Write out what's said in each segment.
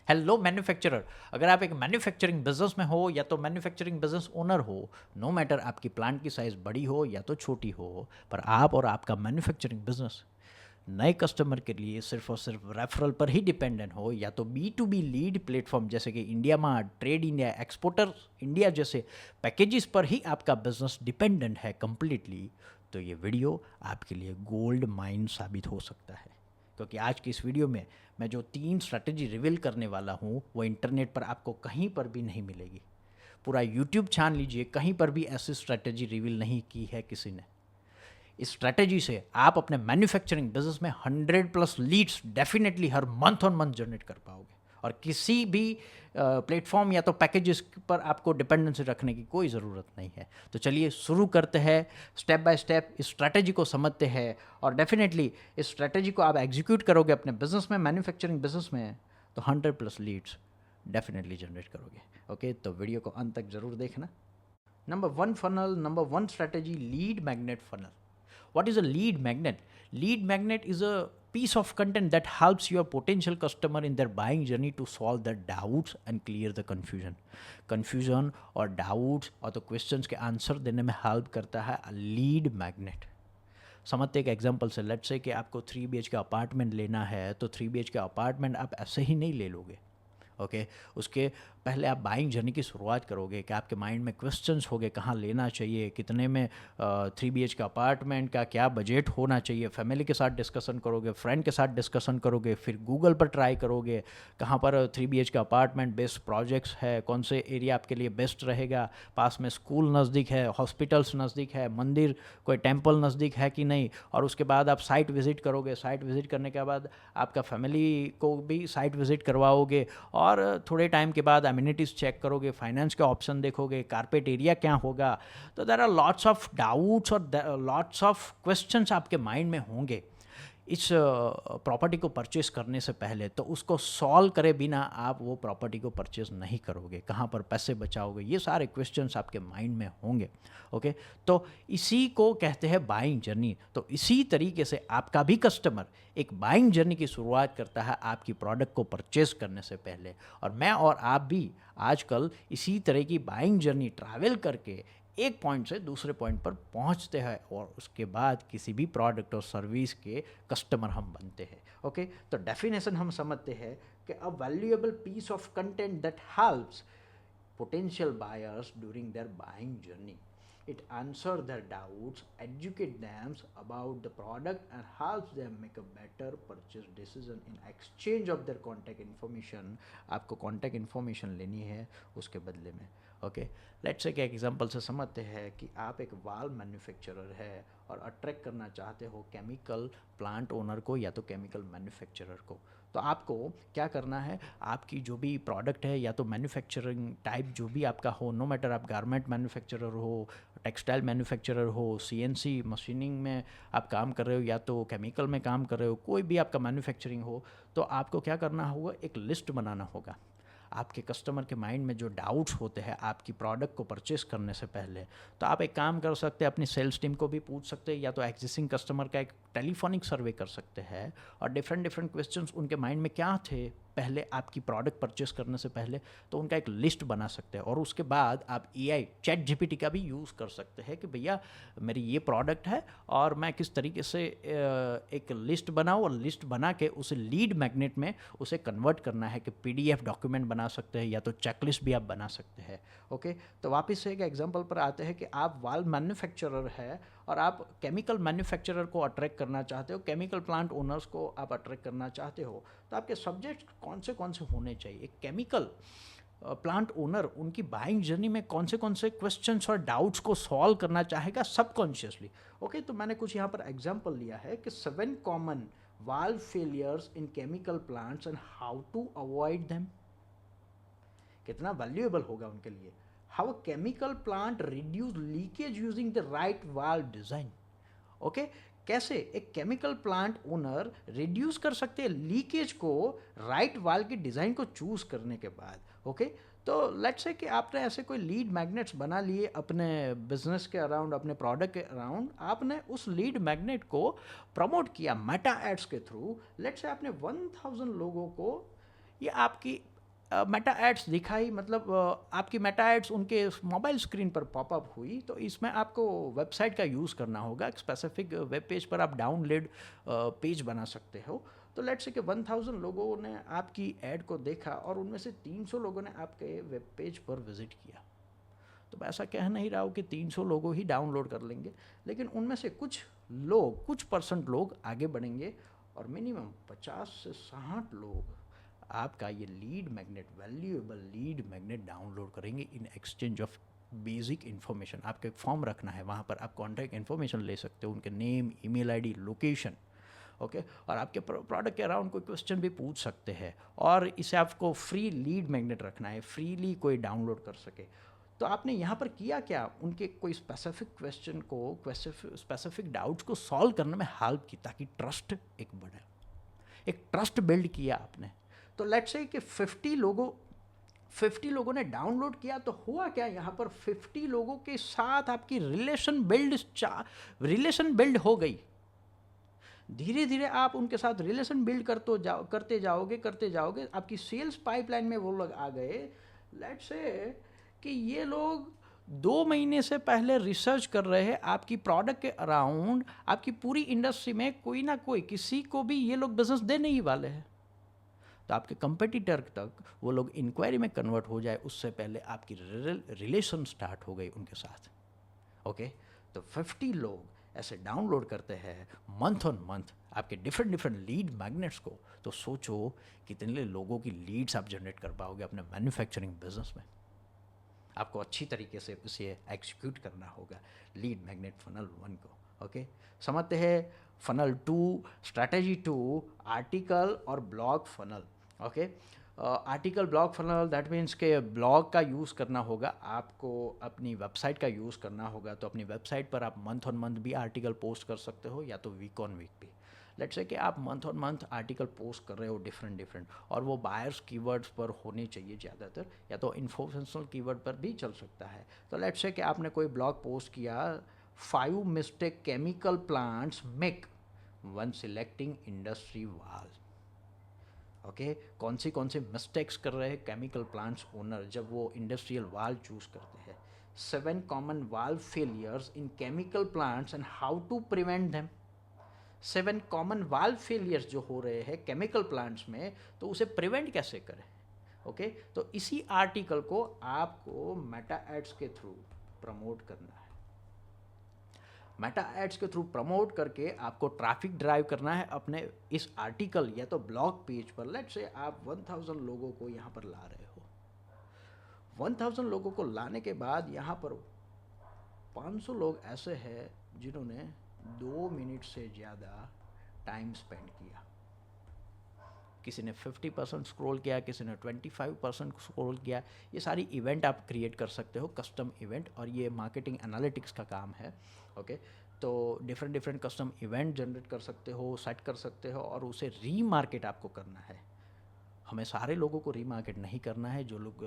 Hello manufacturer, अगर आप एक मैन्युफैक्चरिंग बिजनेस में हो या तो मैन्युफैक्चरिंग बिजनेस ओनर हो, नो मैटर आपकी प्लांट की साइज़ बड़ी हो या तो छोटी हो, पर आप और आपका मैन्युफैक्चरिंग बिजनेस नए कस्टमर के लिए सिर्फ और सिर्फ रेफरल पर ही डिपेंडेंट हो, या तो B to B lead platform जैसे कि India mart, trade India, exporter India जैसे पैकेजेस पर ही आपका बिजनेस डिपेंडेंट है कंप्लीटली, तो ये वीडियो आपके लिए गोल्ड माइन साबित हो सकता है। क्योंकि आज की इस वीडियो में मैं जो 3 स्ट्रैटेजी रिवील करने वाला हूँ वो इंटरनेट पर आपको कहीं पर भी नहीं मिलेगी। पूरा यूट्यूब छान लीजिए, कहीं पर भी ऐसी स्ट्रैटेजी रिवील नहीं की है किसी ने। इस स्ट्रैटेजी से आप अपने मैन्युफैक्चरिंग बिजनेस में 100+ लीड्स डेफिनेटली हर मंथ ऑन मंथ जनरेट कर पाओगे, और किसी भी प्लेटफॉर्म या तो पैकेजेस पर आपको डिपेंडेंसी रखने की कोई ज़रूरत नहीं है। तो चलिए शुरू करते हैं, स्टेप बाय स्टेप इस स्ट्रैटेजी को समझते हैं, और डेफिनेटली इस स्ट्रैटेजी को आप एग्जीक्यूट करोगे अपने बिजनेस में, मैन्युफैक्चरिंग बिजनेस में, तो 100+ लीड्स डेफिनेटली जनरेट करोगे। ओके, तो वीडियो को अंत तक ज़रूर देखना। Number one funnel, number one strategy, lead magnet funnel. What is a lead magnet? Lead magnet is a piece of content that helps your potential customer in their buying journey to solve their doubts and clear the confusion. Confusion और doubts और तो questions के answer देने में help करता है lead magnet. समझते एक एग्जांपल से, लेट्स से कि आपको 3 BHK अपार्टमेंट लेना है, तो 3 BHK अपार्टमेंट आप ऐसे ही नहीं ले लोगे। ओके, उसके पहले आप बाइंग जर्नी की शुरुआत करोगे कि आपके माइंड में क्वेश्चंस होंगे, कहाँ लेना चाहिए, कितने में 3 BHK अपार्टमेंट का क्या बजट होना चाहिए, फैमिली के साथ डिस्कशन करोगे, फ्रेंड के साथ डिस्कशन करोगे, फिर गूगल पर ट्राई करोगे कहाँ पर 3 BHK अपार्टमेंट बेस्ट प्रोजेक्ट्स है, कौन से एरिया आपके लिए बेस्ट रहेगा, पास में स्कूल नज़दीक है, हॉस्पिटल्स नज़दीक है, मंदिर कोई टेम्पल नज़दीक है कि नहीं, और उसके बाद आप साइट विज़िट करोगे। साइट विज़िट करने के बाद आपका फैमिली को भी साइट विज़िट करवाओगे, और थोड़े टाइम के बाद अम्यूनिटीज़ चेक करोगे, फाइनेंस के ऑप्शन देखोगे, कारपेट एरिया क्या होगा। तो there are lots of doubts और लॉट्स ऑफ क्वेश्चंस आपके माइंड में होंगे इस प्रॉपर्टी को परचेस करने से पहले। तो उसको सॉल्व करे बिना आप वो प्रॉपर्टी को परचेस नहीं करोगे, कहाँ पर पैसे बचाओगे, ये सारे क्वेश्चंस आपके माइंड में होंगे। ओके, तो इसी को कहते हैं बाइंग जर्नी। तो इसी तरीके से आपका भी कस्टमर एक बाइंग जर्नी की शुरुआत करता है आपकी प्रोडक्ट को परचेस करने से पहले, और मैं और आप भी आजकल इसी तरह की बाइंग जर्नी ट्रैवल करके एक पॉइंट से दूसरे पॉइंट पर पहुंचते हैं, और उसके बाद किसी भी प्रोडक्ट और सर्विस के कस्टमर हम बनते हैं। ओके, तो डेफिनेशन हम समझते हैं कि a valuable piece of content that helps potential buyers during their buying journey. It answers their doubts, educates them about the product, and helps them make a better purchase decision in exchange of their contact information. आपको contact information लेनी है उसके बदले में। Okay, let's say एक example से समझते हैं कि आप एक वाल मैन्युफैक्चरर है और अट्रैक्ट करना चाहते हो केमिकल प्लांट ओनर को या तो केमिकल मैन्युफैक्चरर को। तो आपको क्या करना है, आपकी जो भी प्रोडक्ट है या तो मैन्युफैक्चरिंग टाइप जो भी आपका हो, नो मैटर आप गारमेंट मैन्युफैक्चरर हो, टेक्सटाइल मैन्युफैक्चरर हो, CNC मशीनिंग में आप काम कर रहे हो या तो केमिकल में काम कर रहे हो, कोई भी आपका मैन्युफैक्चरिंग हो, तो आपको क्या करना होगा, एक लिस्ट बनाना होगा। आपके कस्टमर के माइंड में जो डाउट्स होते हैं आपकी प्रोडक्ट को परचेस करने से पहले, तो आप एक काम कर सकते हैं, अपनी सेल्स टीम को भी पूछ सकते हैं या तो एग्जिस्टिंग कस्टमर का एक टेलीफोनिक सर्वे कर सकते हैं, और डिफरेंट डिफरेंट क्वेश्चंस उनके माइंड में क्या थे पहले आपकी प्रोडक्ट परचेस करने से पहले, तो उनका एक लिस्ट बना सकते हैं। और उसके बाद आप AI चैट GPT का भी यूज़ कर सकते हैं कि भैया मेरी ये प्रोडक्ट है और मैं किस तरीके से एक लिस्ट बनाऊँ, और लिस्ट बना के उसे लीड मैग्नेट में उसे कन्वर्ट करना है कि PDF डॉक्यूमेंट बना सकते हैं या तो चेकलिस्ट भी आप बना सकते हैं। ओके, तो वापस से एक एग्जांपल पर आते हैं कि आप वाल मैन्युफैक्चरर है और आप केमिकल मैन्युफैक्चरर को अट्रैक्ट करना चाहते हो, केमिकल प्लांट ओनर्स को आप अट्रैक्ट करना चाहते हो, तो आपके सब्जेक्ट कौन से होने चाहिए। एक केमिकल प्लांट ओनर उनकी बाइंग जर्नी में कौन से क्वेश्चंस और डाउट्स को सॉल्व करना चाहेगा सबकॉन्शियसली। ओके, तो मैंने कुछ यहाँ पर एग्जांपल लिया है कि 7 common valve failures in chemical plants and how to avoid them. कितना वैल्यूएबल होगा उनके लिए। How a chemical plant reduce leakage using the right valve design. Okay, कैसे एक केमिकल प्लांट ओनर रिड्यूस कर सकते हैं लीकेज को राइट वाल्व की डिज़ाइन को चूज करने के बाद। ओके, तो लेट्स से कि आपने ऐसे कोई लीड मैग्नेट्स बना लिए अपने बिजनेस के अराउंड, अपने प्रोडक्ट के अराउंड, आपने उस लीड मैग्नेट को प्रमोट किया मेटा एड्स के थ्रू। लेट्स से आपने 1000 लोगों को, ये आपकी मेटा एड्स दिखाई, मतलब आपकी मेटा एड्स उनके मोबाइल स्क्रीन पर पॉपअप हुई, तो इसमें आपको वेबसाइट का यूज़ करना होगा। एक स्पेसिफिक वेब पेज पर आप डाउनलोड पेज बना सकते हो। तो लेट्स से कि 1000 लोगों ने आपकी ऐड को देखा और उनमें से 300 लोगों ने आपके वेब पेज पर विज़िट किया। तो मैं ऐसा कह नहीं रहा हूँ कि 300 लोगों ही डाउनलोड कर लेंगे, लेकिन उनमें से कुछ परसेंट लोग आगे बढ़ेंगे और मिनिमम 50 से 60 लोग आपका ये lead magnet, valuable lead magnet download करेंगे in exchange of basic information. आपका एक फॉर्म रखना है, वहाँ पर आप कॉन्टैक्ट इन्फॉर्मेशन ले सकते हो, उनके name, email ID, location, okay और आपके प्रोडक्ट के अराउंड कोई क्वेश्चन भी पूछ सकते हैं। और इसे आपको फ्री लीड मैग्नेट रखना है, फ्रीली कोई डाउनलोड कर सके। तो आपने यहाँ पर किया क्या, उनके कोई स्पेसिफिक क्वेश्चन को, स्पेसिफिक डाउट्स को सॉल्व करने में हेल्प की, ताकि ट्रस्ट एक बढ़े, एक ट्रस्ट बिल्ड किया आपने। तो लेट्स से कि 50 लोगों ने डाउनलोड किया, तो हुआ क्या यहाँ पर, 50 लोगों के साथ आपकी रिलेशन बिल्ड हो गई। धीरे धीरे आप उनके साथ रिलेशन बिल्ड करते जाओगे, आपकी सेल्स पाइपलाइन में वो लोग आ गए। लेट्स से कि ये लोग 2 महीने से पहले रिसर्च कर रहे हैं आपकी प्रोडक्ट के अराउंड, आपकी पूरी इंडस्ट्री में कोई ना कोई, किसी को भी ये लोग बिजनेस देने ही वाले हैं। तो आपके कंपेटिटर तक वो लोग इंक्वायरी में कन्वर्ट हो जाए, उससे पहले आपकी रिलेशन स्टार्ट हो गई उनके साथ। ओके तो 50 लोग ऐसे डाउनलोड करते हैं मंथ ऑन मंथ आपके डिफरेंट डिफरेंट लीड मैग्नेट्स को। तो सोचो कितने लोगों की लीड्स आप जनरेट कर पाओगे अपने मैन्युफैक्चरिंग बिजनेस में। आपको अच्छी तरीके से इसे एग्जीक्यूट करना होगा लीड मैग्नेट फनल 1 को। ओके समझते हैं फनल 2, स्ट्रैटेजी 2, आर्टिकल और blog funnel. Okay article blog funnel, that means के ब्लॉग का यूज़ करना होगा, आपको अपनी वेबसाइट का यूज़ करना होगा। तो अपनी वेबसाइट पर आप मंथ ऑन मंथ भी आर्टिकल पोस्ट कर सकते हो, या तो वीक ऑन वीक भी। लेट्स से कि आप month on month article post कर रहे हो डिफरेंट, और वो बायर्स कीवर्ड्स पर होने चाहिए ज़्यादातर, या तो इन्फॉर्मेशनल कीवर्ड पर भी चल सकता है। तो लेट्स से कि आपने कोई ब्लॉग पोस्ट किया, 5 mistake chemical plants make one selecting industry वाल। ओके कौन सी मिस्टेक्स कर रहे हैं केमिकल प्लांट्स ओनर जब वो इंडस्ट्रियल वाल चूज़ करते हैं। 7 common valve failures in chemical plants and how to prevent them. 7 common valve failures जो हो रहे हैं केमिकल प्लांट्स में, तो उसे प्रिवेंट कैसे करें। ओके तो इसी आर्टिकल को आपको मेटा एड्स के थ्रू प्रमोट करना है। मेटा एड्स के थ्रू प्रमोट करके आपको ट्रैफिक ड्राइव करना है अपने इस आर्टिकल या तो ब्लॉग पेज पर। लेट्स से आप 1000 लोगों को यहाँ पर ला रहे हो। 1000 लोगों को लाने के बाद यहाँ पर 500 लोग ऐसे हैं जिन्होंने 2 मिनट से ज़्यादा टाइम स्पेंड किया। किसी ने 50% स्क्रॉल किया, किसी ने 25% स्क्रॉल किया। ये सारी इवेंट आप क्रिएट कर सकते हो, कस्टम इवेंट, और ये मार्केटिंग एनालिटिक्स का काम है। ओके तो डिफरेंट कस्टम इवेंट जनरेट कर सकते हो, सेट कर सकते हो, और उसे रीमार्केट आपको करना है। हमें सारे लोगों को रीमार्केट नहीं करना है जो लोग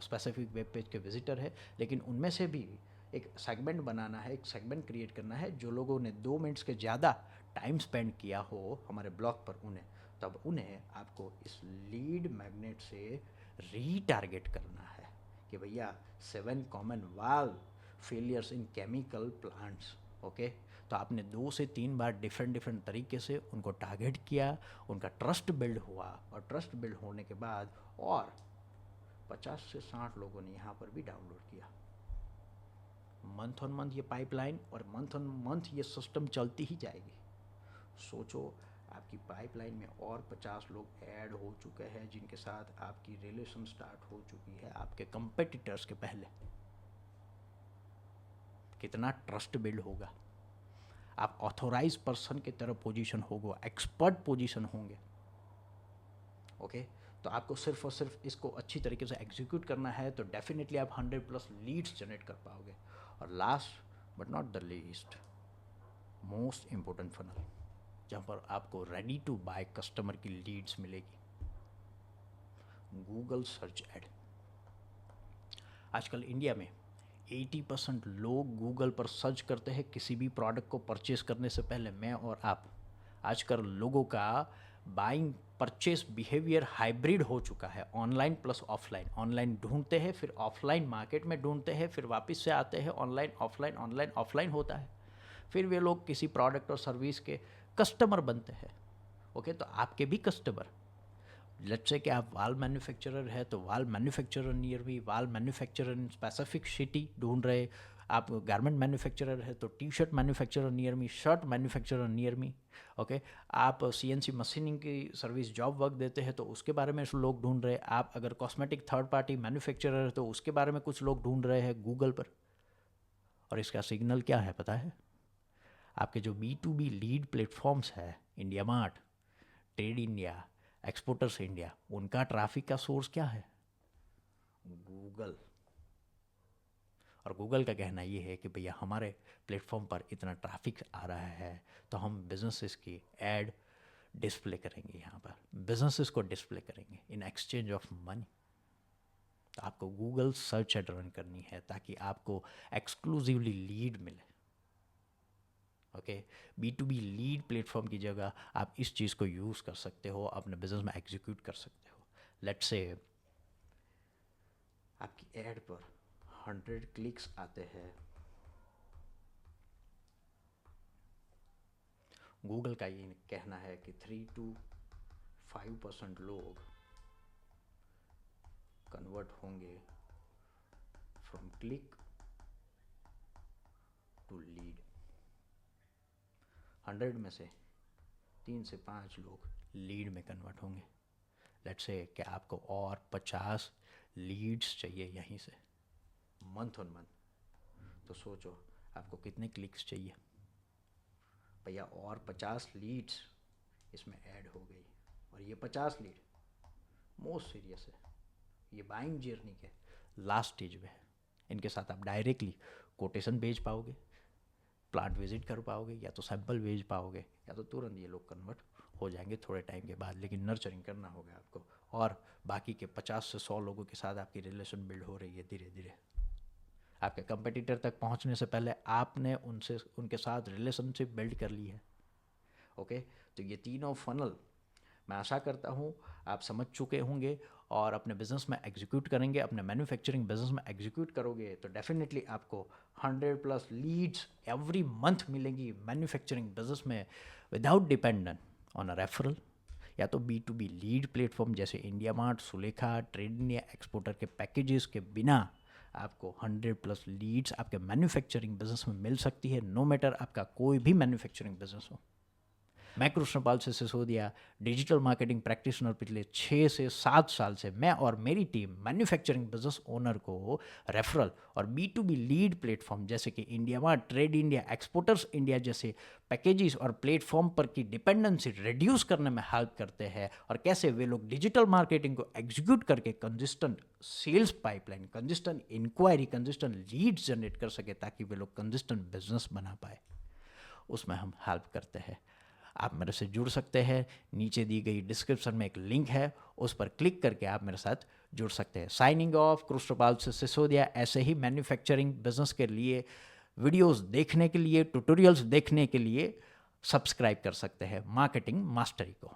स्पेसिफिक वेब पेज के विजिटर है, लेकिन उनमें से भी एक सेगमेंट बनाना है, एक सेगमेंट क्रिएट करना है जो लोगों ने 2 मिनट्स के ज़्यादा टाइम स्पेंड किया हो हमारे ब्लॉग पर, उन्हें तब उन्हें आपको इस लीड मैग्नेट से रीटारगेट करना है कि भैया 7 common valve failures in chemical plants. Okay तो आपने 2 से 3 बार डिफरेंट तरीके से उनको टारगेट किया, उनका ट्रस्ट बिल्ड हुआ, और ट्रस्ट बिल्ड होने के बाद और 50 से 60 लोगों ने यहाँ पर भी डाउनलोड किया। मंथ ऑन मंथ ये पाइपलाइन और मंथ ऑन मंथ ये सिस्टम चलती ही जाएगी। सोचो आपकी पाइपलाइन में और 50 लोग ऐड हो चुके हैं जिनके साथ आपकी रिलेशन स्टार्ट हो चुकी है आपके कंपेटिटर्स के पहले। कितना ट्रस्ट बिल्ड होगा, आप ऑथोराइज पर्सन की तरह पोजीशन होगा, एक्सपर्ट पोजीशन होंगे। ओके तो आपको सिर्फ और सिर्फ इसको अच्छी तरीके से एग्जीक्यूट करना है, तो डेफिनेटली आप 100+ लीड्स जनरेट कर पाओगे। और last but not the least, most important funnel, जहाँ पर आपको रेडी टू बाय कस्टमर की लीड्स मिलेगी, गूगल सर्च एड। आजकल इंडिया में 80% लोग गूगल पर सर्च करते हैं किसी भी प्रोडक्ट को परचेस करने से पहले। मैं और आप, आजकल लोगों का बाइंग परचेस बिहेवियर हाइब्रिड हो चुका है, ऑनलाइन प्लस ऑफलाइन। ऑनलाइन ढूंढते हैं, फिर ऑफलाइन मार्केट में ढूंढते हैं, फिर वापस से आते हैं ऑनलाइन ऑफलाइन होता है, फिर वे लोग किसी प्रोडक्ट और सर्विस के कस्टमर बनते हैं। ओके, तो आपके भी कस्टमर, लेट्स से कि आप वाल मैन्युफैक्चरर है तो वाल मैन्युफैक्चरर नियर मी, वाल मैन्युफैक्चरर इन स्पेसिफिक सिटी ढूंढ रहे, आप गारमेंट मैन्युफैक्चरर है तो T shirt manufacturer near me, shirt manufacturer near me. Okay, आप सीएनसी मशीनिंग की सर्विस जॉब वर्क देते हैं तो उसके बारे में लोग ढूंढ रहे हैं। आप अगर कॉस्मेटिक थर्ड पार्टी मैन्युफैक्चरर है तो उसके बारे में कुछ लोग ढूंढ रहे हैं गूगल पर। और इसका सिग्नल क्या है पता है? आपके जो B2B लीड प्लेटफॉर्म्स है, India mart, trade India, exporters India, उनका ट्रैफिक का सोर्स क्या है? गूगल। और गूगल का कहना ये है कि भैया हमारे प्लेटफॉर्म पर इतना ट्रैफिक आ रहा है तो हम बिजनेसेस की एड डिस्प्ले करेंगे, यहाँ पर बिजनेसेस को डिस्प्ले करेंगे इन एक्सचेंज ऑफ मनी। तो आपको गूगल सर्च एड रन करनी है ताकि आपको एक्सक्लूसिवली लीड मिले। ओके, B2B लीड प्लेटफॉर्म की जगह आप इस चीज़ को यूज़ कर सकते हो, अपने बिजनेस में एग्जीक्यूट कर सकते हो। लेट्स से आपकी एड पर 100 क्लिक्स आते हैं, गूगल का ये कहना है कि 3 to 5% लोग कन्वर्ट होंगे फ्रॉम क्लिक टू लीड। 100 में से 3 से 5 लोग लीड में कन्वर्ट होंगे। लेट्स से कि आपको और 50 लीड्स चाहिए यहीं से मंथ ऑन मंथ, तो सोचो आपको कितने क्लिक्स चाहिए भैया। और 50 लीड्स इसमें ऐड हो गई, और ये 50 लीड मोस्ट सीरियस है, ये बाइंग जर्नी के लास्ट स्टेज में है। इनके साथ आप डायरेक्टली कोटेशन भेज पाओगे, प्लांट विजिट कर पाओगे, या तो सैंपल भेज पाओगे, या तो तुरंत ये लोग कन्वर्ट हो जाएंगे थोड़े टाइम के बाद। लेकिन नर्चरिंग करना होगा आपको, और बाकी के 50 से 100 लोगों के साथ आपकी रिलेशन बिल्ड हो रही है धीरे धीरे। आपके कंपटीटर तक पहुंचने से पहले आपने उनके साथ रिलेशनशिप बिल्ड कर ली है। ओके, तो ये तीनों फनल मैं आशा करता हूँ आप समझ चुके होंगे और अपने बिजनेस में एग्जीक्यूट करेंगे। अपने मैन्युफैक्चरिंग बिजनेस में एग्जीक्यूट करोगे तो डेफिनेटली आपको 100+ लीड्स एवरी मंथ मिलेंगी मैन्युफैक्चरिंग बिजनेस में, without dependent on a referral, या तो B2B लीड प्लेटफॉर्म जैसे India mart, Sulekha, trade India, exporter के पैकेजेस के बिना आपको 100+ लीड्स आपके मैन्युफैक्चरिंग बिजनेस में मिल सकती है, नो मैटर आपका कोई भी मैन्युफैक्चरिंग बिजनेस हो। मैं कृष्णपाल से सिसोदिया, डिजिटल मार्केटिंग प्रैक्टिशनर। पिछले 6 से 7 साल से मैं और मेरी टीम मैन्युफैक्चरिंग बिजनेस ओनर को रेफरल और B2B लीड प्लेटफॉर्म जैसे कि India mart, trade India, exporters India जैसे पैकेजेस और प्लेटफॉर्म पर की डिपेंडेंसी रिड्यूस करने में हेल्प करते हैं, और कैसे वे लोग डिजिटल मार्केटिंग को एग्जीक्यूट करके consistent sales pipeline, consistent inquiry, consistent leads generate कर सके ताकि वे लोग कंसिस्टेंट बिजनेस बना पाए, उसमें हम हेल्प करते हैं। आप मेरे से जुड़ सकते हैं, नीचे दी गई डिस्क्रिप्शन में एक लिंक है, उस पर क्लिक करके आप मेरे साथ जुड़ सकते हैं। साइनिंग ऑफ, कृष्णपाल से सिसोदिया। ऐसे ही मैन्युफैक्चरिंग बिजनेस के लिए वीडियोस देखने के लिए, ट्यूटोरियल्स देखने के लिए सब्सक्राइब कर सकते हैं मार्केटिंग मास्टरी को।